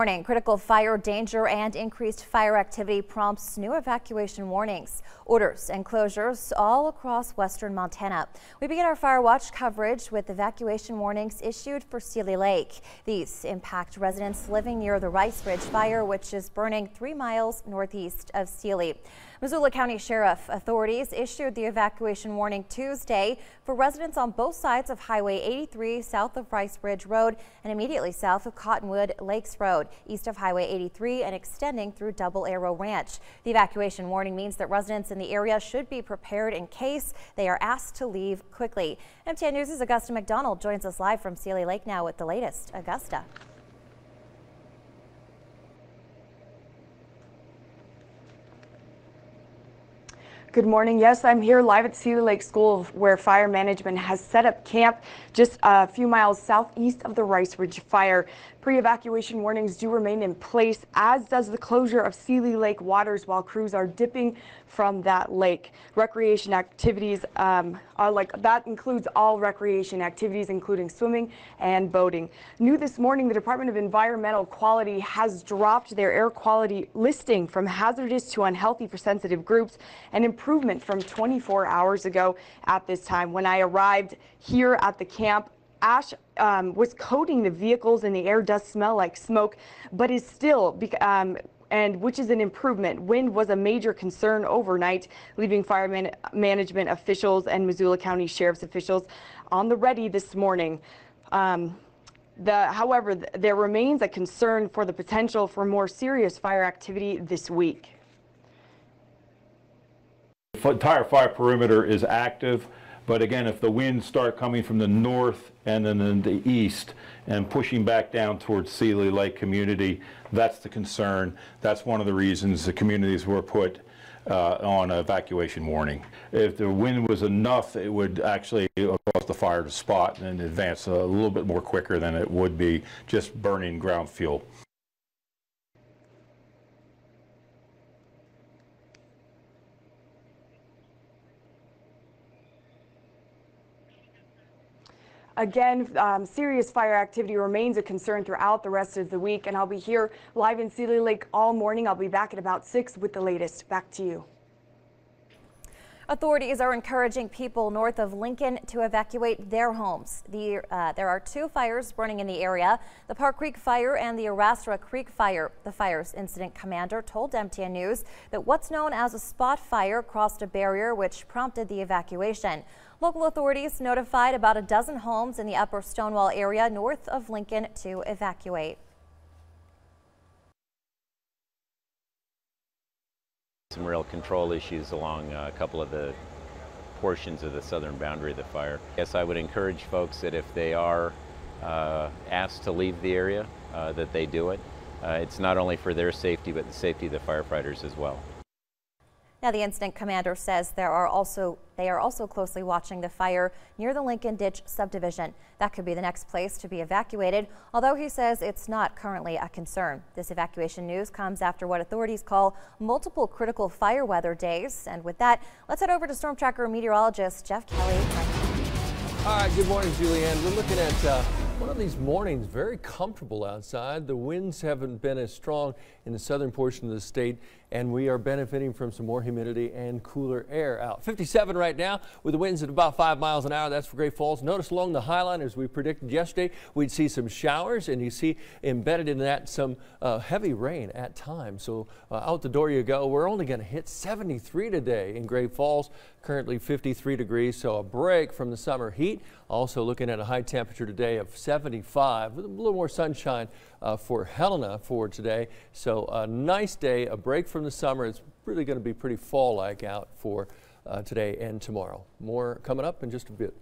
Morning. Critical fire danger and increased fire activity prompts new evacuation warnings, orders and closures all across western Montana. We begin our fire watch coverage with evacuation warnings issued for Seeley Lake. These impact residents living near the Rice Ridge fire, which is burning 3 miles northeast of Seeley. Missoula County Sheriff authorities issued the evacuation warning Tuesday for residents on both sides of Highway 83 south of Rice Ridge Road and immediately south of Cottonwood Lakes Road, east of Highway 83 and extending through Double Arrow Ranch. The evacuation warning means that residents in the area should be prepared in case they are asked to leave quickly. MTN News' Augusta McDonald joins us live from Seeley Lake now with the latest. Augusta. Good morning. Yes, I'm here live at Seeley Lake School where fire management has set up camp just a few miles southeast of the Rice Ridge fire. Pre-evacuation warnings do remain in place, as does the closure of Seeley Lake waters while crews are dipping from that lake. Recreation activities that includes all recreation activities, including swimming and boating. New this morning, the Department of Environmental Quality has dropped their air quality listing from hazardous to unhealthy for sensitive groups, an improvement from 24 hours ago at this time. When I arrived here at the camp, ash was coating the vehicles and the air does smell like smoke, but is still which is an improvement. Wind was a major concern overnight, leaving fire management officials and Missoula County Sheriff's officials on the ready this morning. However, there remains a concern for the potential for more serious fire activity this week. The entire fire perimeter is active, but again, if the winds start coming from the north and then in the east and pushing back down towards Seeley Lake community, that's the concern. That's one of the reasons the communities were put on evacuation warning. If the wind was enough, it would actually cause the fire to spot and advance a little bit more quicker than it would be just burning ground fuel. Again, serious fire activity remains a concern throughout the rest of the week, and I'll be here live in Seeley Lake all morning. I'll be back at about 6 with the latest. Back to you. Authorities are encouraging people north of Lincoln to evacuate their homes. There are 2 fires burning in the area, the Park Creek Fire and the Arastra Creek Fire. The fire's incident commander told MTN News that what's known as a spot fire crossed a barrier which prompted the evacuation. Local authorities notified about a dozen homes in the upper Stonewall area north of Lincoln to evacuate. Some real control issues along a couple of the portions of the southern boundary of the fire. Yes, I would encourage folks that if they are asked to leave the area, that they do it. It's not only for their safety, but the safety of the firefighters as well. Now, the incident commander says they are also closely watching the fire near the Lincoln Ditch subdivision. That could be the next place to be evacuated, although he says it's not currently a concern. This evacuation news comes after what authorities call multiple critical fire weather days. And with that, let's head over to Storm Tracker meteorologist Jeff Kelly. All right, good morning, Julianne. We're looking at one of these mornings, very comfortable outside. The winds haven't been as strong in the southern portion of the state, and we are benefiting from some more humidity and cooler air out. 57 right now with the winds at about 5 miles an hour. That's for Great Falls. Notice along the High Line, as we predicted yesterday, we'd see some showers, and you see embedded in that some heavy rain at times. So out the door you go. We're only going to hit 73 today in Great Falls, currently 53 degrees, so a break from the summer heat. Also looking at a high temperature today of 75 with a little more sunshine for Helena for today. So a nice day, a break from the summer. It's really going to be pretty fall-like out for today and tomorrow. More coming up in just a bit.